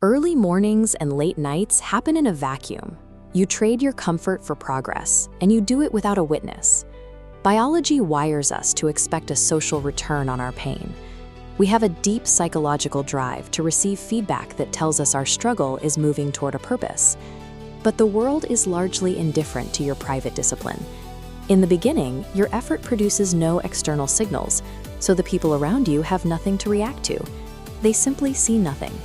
Early mornings and late nights happen in a vacuum. You trade your comfort for progress, and you do it without a witness. Biology wires us to expect a social return on our pain. We have a deep psychological drive to receive feedback that tells us our struggle is moving toward a purpose. But the world is largely indifferent to your private discipline. In the beginning, your effort produces no external signals, so the people around you have nothing to react to. They simply see nothing.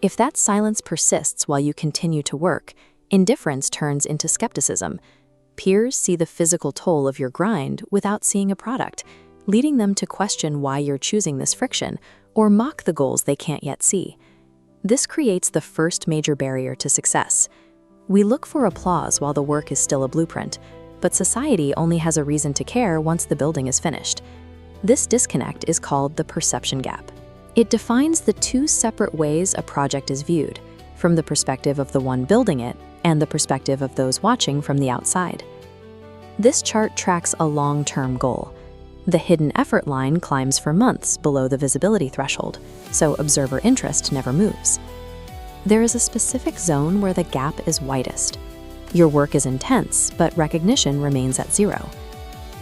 If that silence persists while you continue to work, indifference turns into skepticism. Peers see the physical toll of your grind without seeing a product, leading them to question why you're choosing this friction or mock the goals they can't yet see. This creates the first major barrier to success. We look for applause while the work is still a blueprint, but society only has a reason to care once the building is finished. This disconnect is called the perception gap. It defines the two separate ways a project is viewed, from the perspective of the one building it and the perspective of those watching from the outside. This chart tracks a long-term goal. The hidden effort line climbs for months below the visibility threshold, so observer interest never moves. There is a specific zone where the gap is widest. Your work is intense, but recognition remains at zero.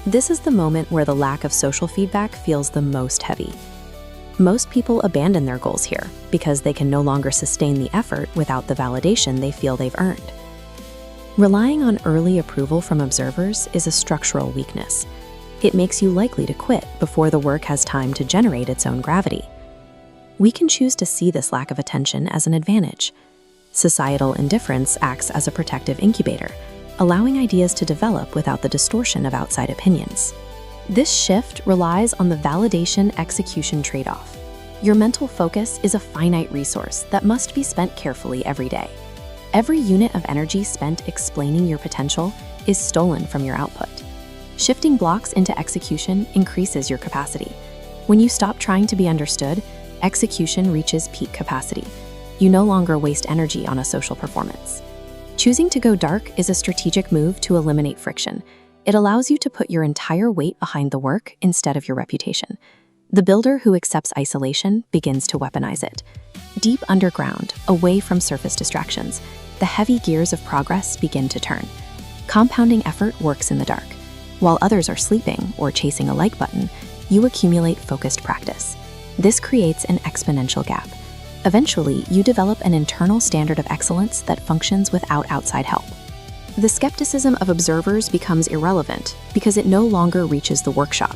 This is the moment where the lack of social feedback feels the most heavy. Most people abandon their goals here because they can no longer sustain the effort without the validation they feel they've earned. Relying on early approval from observers is a structural weakness. It makes you likely to quit before the work has time to generate its own gravity. We can choose to see this lack of attention as an advantage. Societal indifference acts as a protective incubator, allowing ideas to develop without the distortion of outside opinions. This shift relies on the validation-execution trade-off. Your mental focus is a finite resource that must be spent carefully every day. Every unit of energy spent explaining your potential is stolen from your output. Shifting blocks into execution increases your capacity. When you stop trying to be understood, execution reaches peak capacity. You no longer waste energy on a social performance. Choosing to go dark is a strategic move to eliminate friction. It allows you to put your entire weight behind the work instead of your reputation. The builder who accepts isolation begins to weaponize it. Deep underground, away from surface distractions, the heavy gears of progress begin to turn. Compounding effort works in the dark. While others are sleeping or chasing a like button, you accumulate focused practice. This creates an exponential gap. Eventually, you develop an internal standard of excellence that functions without outside help. The skepticism of observers becomes irrelevant because it no longer reaches the workshop.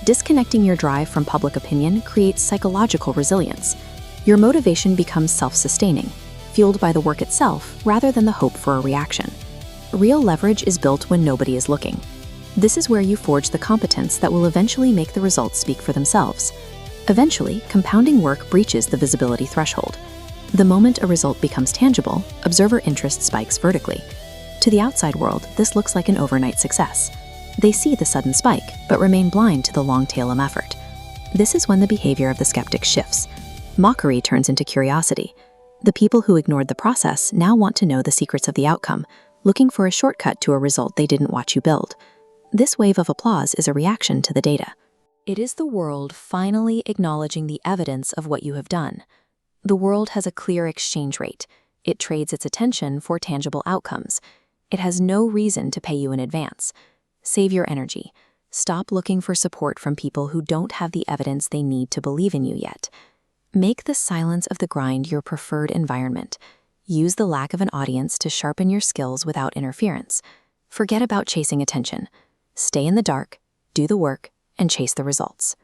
Disconnecting your drive from public opinion creates psychological resilience. Your motivation becomes self-sustaining, fueled by the work itself rather than the hope for a reaction. Real leverage is built when nobody is looking. This is where you forge the competence that will eventually make the results speak for themselves. Eventually, compounding work breaches the visibility threshold. The moment a result becomes tangible, observer interest spikes vertically. To the outside world, this looks like an overnight success. They see the sudden spike, but remain blind to the long tail of effort. This is when the behavior of the skeptic shifts. Mockery turns into curiosity. The people who ignored the process now want to know the secrets of the outcome, looking for a shortcut to a result they didn't watch you build. This wave of applause is a reaction to the data. It is the world finally acknowledging the evidence of what you have done. The world has a clear exchange rate. It trades its attention for tangible outcomes. It has no reason to pay you in advance. Save your energy. Stop looking for support from people who don't have the evidence they need to believe in you yet. Make the silence of the grind your preferred environment. Use the lack of an audience to sharpen your skills without interference. Forget about chasing attention. Stay in the dark, do the work, and chase the results.